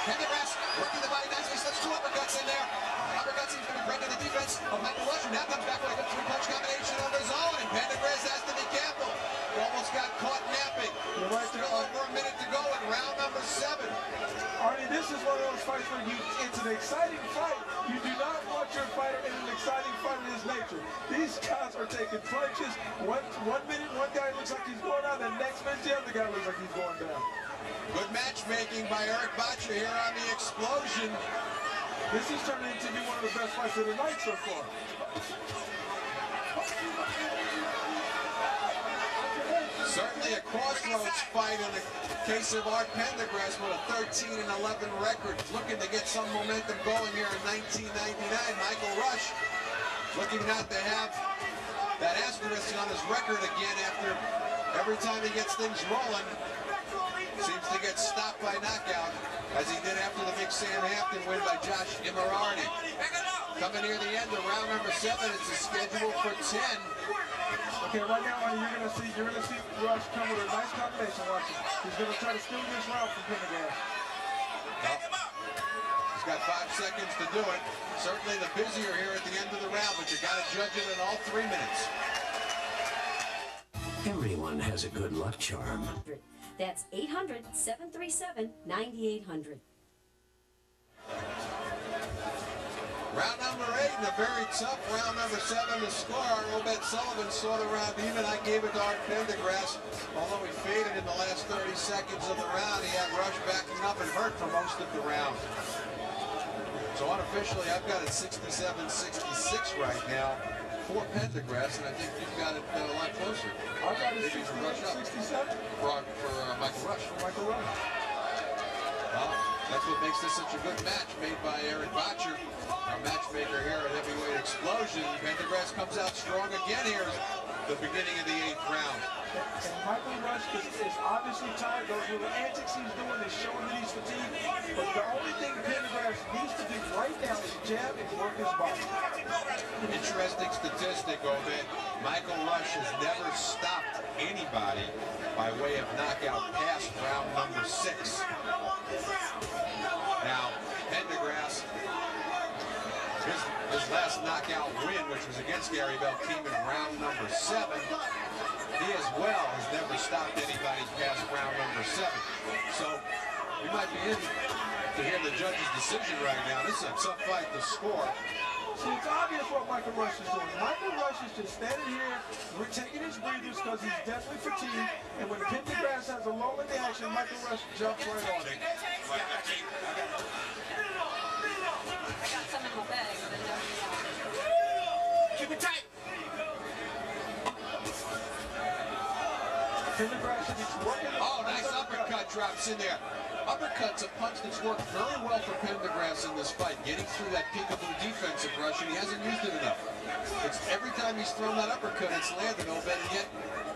Pendergrass working the body nicely, slips two uppercuts in there. Uppercuts seems to be breaking the defense of Michael Rush, who now comes back with a good three-punch combination of his own, and Pendergrass has to be careful. He almost got caught napping. Still over a minute to go in round number 7. Artie, this is one of those fights where it's an exciting fight. You do not want your fighter in an exciting fight of this nature. These guys are taking punches. One minute, one guy looks like he's going down, the next minute, the other guy looks like he's going down. Good matchmaking by Madboxer here on the Explosion. This is turning into be one of the best fights of the night so far. Certainly a crossroads fight in the case of Pendergrass with a 13-11 record, looking to get some momentum going here in 1999. Michael Rush looking not to have that asterisk on his record again after every time he gets things rolling. Seems to get stopped by knockout, as he did after the big Sam Hampton win by Josh Immorardi. Coming near the end of round number 7, it's a schedule for 10. Okay, right now, Artie, you're gonna see Rush come with a nice combination. Watch it. He's gonna try to steal this round from Pendergrass. Well, he's got 5 seconds to do it. Certainly the busier here at the end of the round, but you got to judge it in all 3 minutes. Everyone has a good luck charm. That's 800-737-9800. Round number 8 and a very tough round number 7 to score. Obed Sullivan saw the round even. I gave it to Pendergrass. Although he faded in the last 30 seconds of the round, he had Rush backing up and hurt for most of the round. So unofficially, I've got it 67-66 right now for Pendergrass, and I think you've got it a lot closer. I got it 67 for Michael Rush. Michael Rush. Well, that's what makes this such a good match made by Madboxer, our matchmaker here at Heavyweight Explosion. Pendergrass comes out strong again here at the beginning of the 8th round. And Michael Rush is obviously tired. Those little antics he's doing is showing that he's fatigued. But the only thing Pendergrass needs to do right now is jab and work his body. Interesting statistic, Obed. Michael Rush has never stopped anybody by way of knockout past round number 6. Now, Pendergrass, his last knockout win, which was against Gary Bell, came in round number 7. He as well has never stopped anybody past round number 7. So we might be in to hear the judge's decision right now. This is a tough fight to score. See, it's obvious what Michael Rush is doing. Michael Rush is just standing here, we're taking his breathers because he's definitely fatigued. And when Pendergrass has a lull in the action, Michael Rush jumps right on it. I got some in my bag, but Keep it tight. Pendergrass is working. Oh, nice uppercut drops in there. Uppercut's a punch that's worked very well for Pendergrass in this fight, getting through that peekaboo defensive rush, and he hasn't used it enough. It's every time he's thrown that uppercut, it's landed, Obed, and yet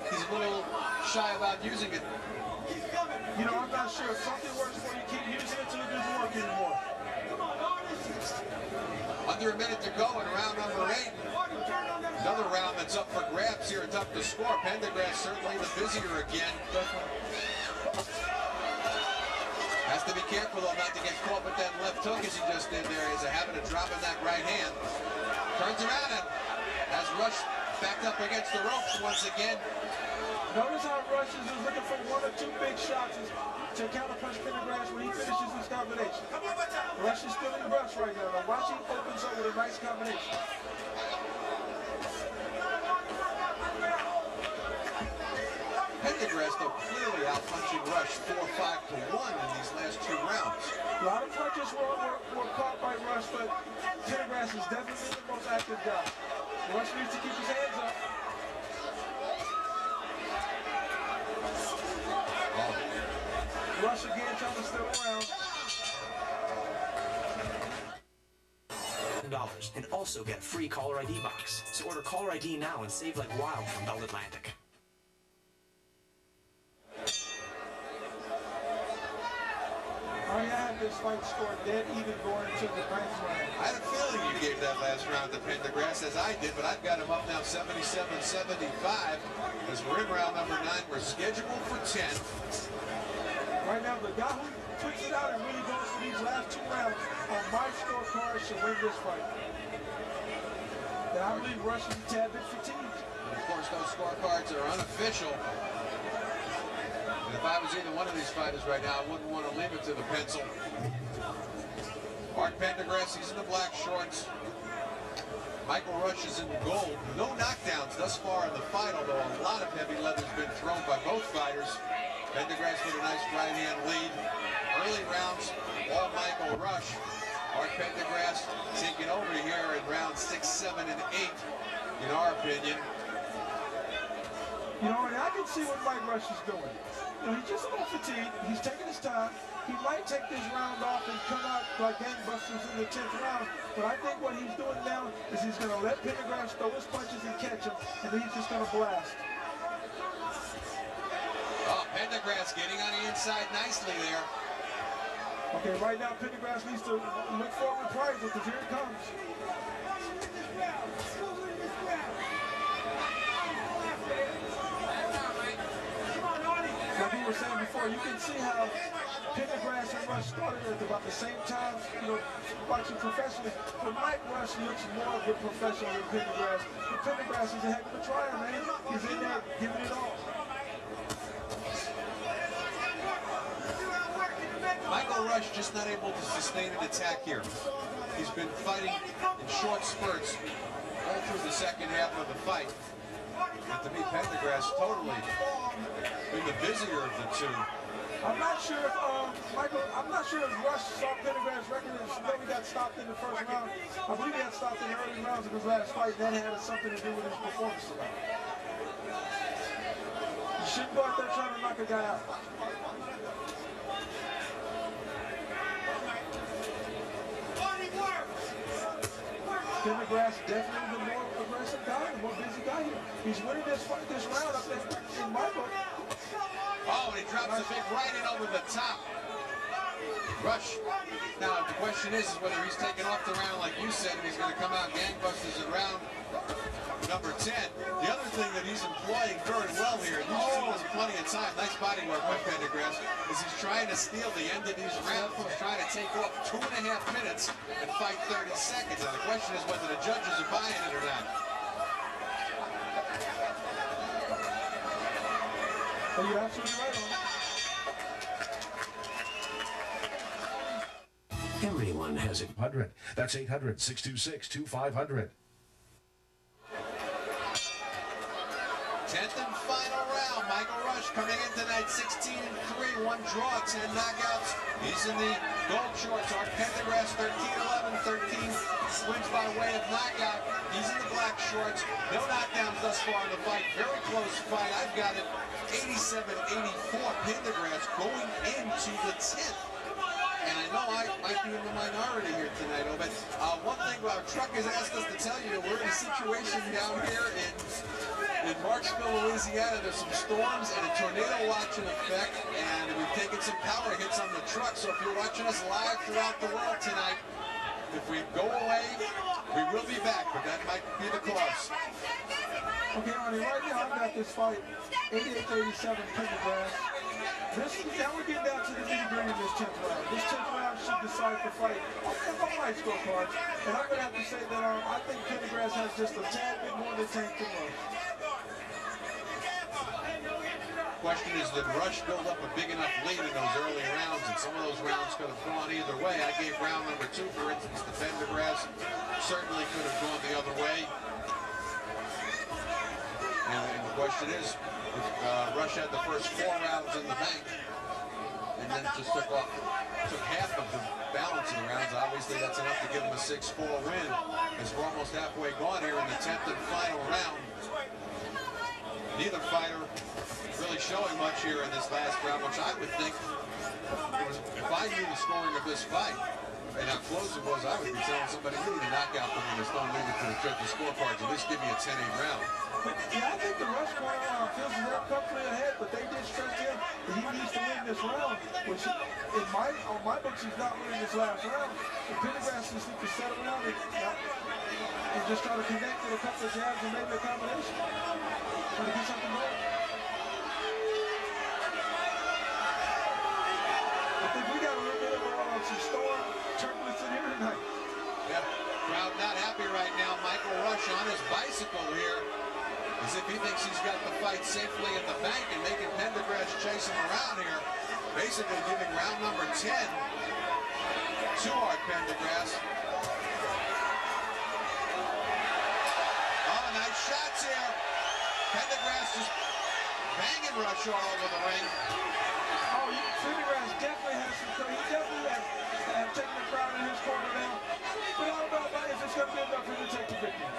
he's a little shy about using it. You know, I'm not sure. If something works for you, keep using it until it doesn't work anymore. Under a minute to go in round number 8. Another round that's up for grabs here. It's up to score. Pendergrass certainly the busier again. Has to be careful, though, not to get caught with that left hook as he just did there. He's a habit of dropping that right hand. Turns around and has Rush backed up against the ropes once again. Notice how Rush is looking for 1 or 2 big shots to counterpunch Pendergrass when he finishes this combination. Rush is still in the brush right now. Now watch, he opens up with a nice combination. Pendergrass, though, clearly out-punching Rush 4-5-1 in these last 2 rounds. A lot of punches were caught by Rush, but Pendergrass is definitely the most active guy. Rush needs to keep his hands up. Rush again trying to steal around. $10 and also get a free caller ID box. So order caller ID now and save like wild from Bell Atlantic. I had this fight scored dead even going into the 9th round. I had a feeling you gave that last round to Pendergrass, as I did, but I've got him up now 77-75 as we're in round number 9. We're scheduled for 10. Right now, the guy who puts it out and really goes for these last 2 rounds on my scorecard should win this fight. And I believe Rush is a tad bit fatigued. And of course, those scorecards are unofficial. And if I was either one of these fighters right now, I wouldn't want to leave it to the pencil. Art Pendergrass, he's in the black shorts. Michael Rush is in the gold. No knockdowns thus far in the fight, although a lot of heavy leather's been thrown by both fighters. Pendergrass with a nice right-hand lead. Early rounds, all Michael Rush. Art Pendergrass taking over here in rounds 6, 7, and 8, in our opinion. You know, and I can see what Mike Rush is doing. You know, he's just a little fatigued. He's taking his time. He might take this round off and come out like gangbusters in the 10th round. But I think what he's doing now is he's going to let Pendergrass throw his punches and catch him, and then he's just going to blast. Oh, Pendergrass getting on the inside nicely there. Okay, right now Pendergrass needs to look for a reprisal because here it comes. Like we were saying before, you can see how Pendergrass and Rush started at about the same time, you know, boxing professionally. But Mike Rush looks more of a professional than Pendergrass. But Pendergrass is a heck of a trier, man. He's in there giving it all. Michael Rush just not able to sustain an attack here. He's been fighting in short spurts all through the second half of the fight. And to me, Pendergrass totally been the busier of the two. I'm not sure if Rush saw Pendergrass' record and know he got stopped in the first round. I believe he got stopped in the early rounds of his last fight, and that had something to do with his performance tonight. You shouldn't go out there trying to knock a guy out. Pendergrass definitely the more aggressive guy, the more busy guy here. He's winning this round up there in my book. Oh, and he drops a big right in over the top. Rush. Now, the question is whether he's taking off the round like you said, and he's going to come out gangbusters in round number 10. The other thing that he's employing very well here, and you see there's plenty of time, nice body work by Pendergrass, is he's trying to steal the end of these rounds. He's trying to take off 2.5 minutes and fight 30 seconds. Now, the question is whether the judges are buying it or not. Well, you're absolutely right on. Everyone has it. 100. That's 800-626-2500. 10th and final round. Michael Rush coming in tonight 16-3, 1 draw, 10 knockouts. He's in the gold shorts. Art Pendergrass 13-11, 13 wins by way of knockout. He's in the black shorts. No knockdowns thus far in the fight. Very close fight. I've got it 87-84. Pendergrass going into the 10th. And I know I might be in the minority here tonight, but one thing our truck has asked us to tell you, we're in a situation down here in Marksville, Louisiana. There's some storms and a tornado watch in effect, and we've taken some power hits on the truck. So if you're watching us live throughout the world tonight, if we go away, we will be back, but that might be the cause. Okay, Arnie, right now I've got this fight 88-87 Pendergrass. Now we're getting down to the nitty-gritty in this 10th round. This 10th round should decide the fight on my scorecards. And I'm going to have to say that I think Pendergrass has just a tad bit more than tank than Rush. Question is, did Rush build up a big enough lead in those early rounds? And some of those rounds could have gone either way. I gave round number 2, for instance, to Pendergrass. Certainly could have gone the other way. And the question is, if Rush had the first 4 rounds in the bank, and then just took half of the balance of the rounds, obviously that's enough to give him a 6-4 win, as we're almost halfway gone here in the 10th and final round. Neither fighter really showing much here in this last round, which I would think, if I knew the scoring of this fight, and how close it was, I would be telling somebody, you need a knockout for me, just don't leave it to the judges' scorecards, at least give me a 10-8 round. Yeah, I think the Rush corner feels very comfortably ahead, but they did stress him that he needs to win this round, which on my books he's not winning this last round. The Pendergrass just needs to settle down and just try to connect with a couple of jabs and maybe a combination. Try to get something going. some storm turbulence in here tonight. Yeah, crowd not happy right now. Michael Rush on his bicycle here, as if he thinks he's got the fight safely in the bank and making Pendergrass chase him around here. Basically giving round number 10 to Art Pendergrass. Oh, nice shots here. Pendergrass just banging Rush all over the ring. Oh, Pendergrass definitely has some. He definitely has taken the crowd in his corner now. But I don't know about if it's going to be enough for him to take the victory.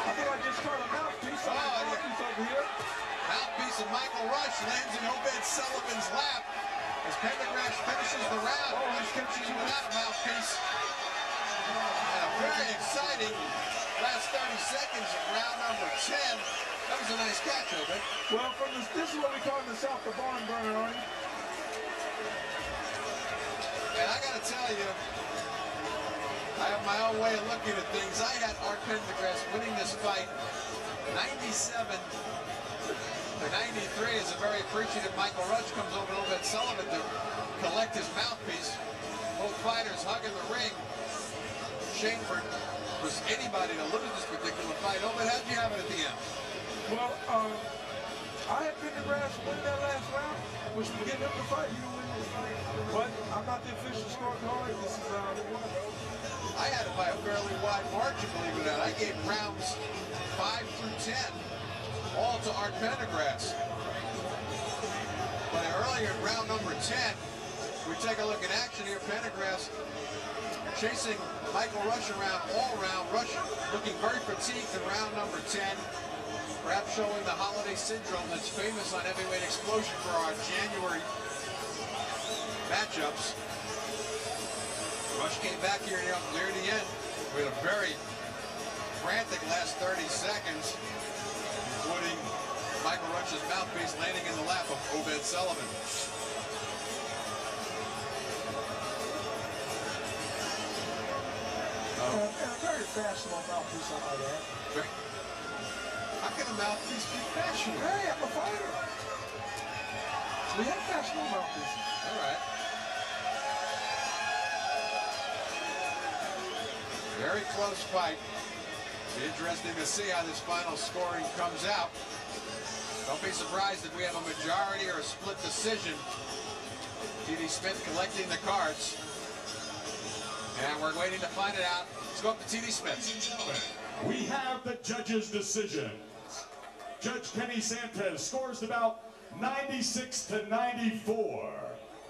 I think I just caught a mouthpiece. Mouthpiece over here. Mouthpiece of Michael Rush lands in Obed Sullivan's lap as Pendergrass finishes the round. Oh, he's catching without a mouthpiece. And a very exciting last 30 seconds of round number 10. That was a nice catch, Obed. Well, this is what we call in the South the barn burner, Artie. And I got to tell you, I have my own way of looking at things. I had Art Pendergrass winning this fight 97 to 93 as a very appreciative Michael Rush comes over to Obed Sullivan to collect his mouthpiece. Both fighters hugging the ring. Shameford was anybody to lose this particular fight. Obed, how'd you have it at the end? Well, I had Pendergrass win that last round, which would give him the fight. But I'm not the official scorecard. This is I had it by a fairly wide margin, believe it or not. I gave rounds 5 through 10 all to Art Pendergrass. But earlier in round number 10, we take a look at action here. Pendergrass chasing Michael Rush around all round. Rush looking very fatigued in round number 10. Perhaps showing the holiday syndrome that's famous on Heavyweight Explosion for our January matchups. Rush came back here near the end with a very frantic last 30 seconds, including Michael Rush's mouthpiece landing in the lap of Obed Sullivan. and a very fashionable mouthpiece, I might add. How can a mouthpiece be fashionable? Hey, I'm a fighter. We have fashionable mouthpieces. All right. Very close fight. Be interesting to see how this final scoring comes out. Don't be surprised if we have a majority or a split decision. T.D. Smith collecting the cards. And we're waiting to find it out. Let's go up to T.D. Smith. We have the judges' decision. Judge Kenny Sanchez scores the bout 96 to 94.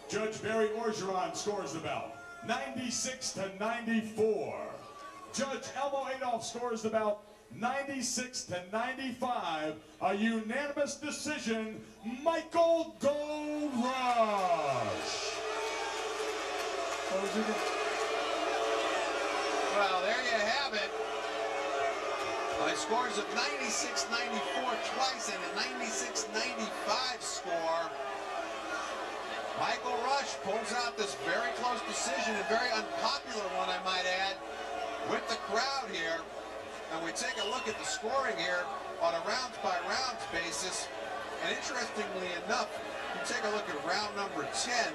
Judge Barry Orgeron scores the bout 96 to 94. Judge Elmo Adolph scores the bout 96 to 95. A unanimous decision, Michael Gold Rush. Well, there you have it. By scores of 96-94 twice and a 96-95 score. Michael Rush pulls out this very close decision, a very unpopular one, I might add, with the crowd here. And we take a look at the scoring here on a rounds-by-rounds basis. And interestingly enough, you take a look at round number 10.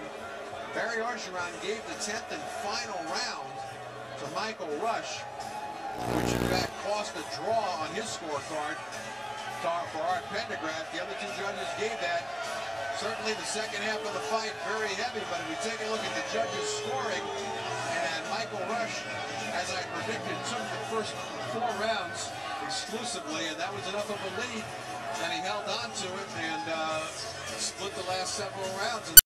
Barry Orgeron gave the 10th and final round to Michael Rush, which in fact cost a draw on his scorecard for Art Pendergrass. The other two judges gave that. Certainly the second half of the fight very heavy, but if we take a look at the judges' scoring, and Michael Rush, as I predicted, took the first 4 rounds exclusively, and that was enough of a lead, and he held on to it and split the last several rounds.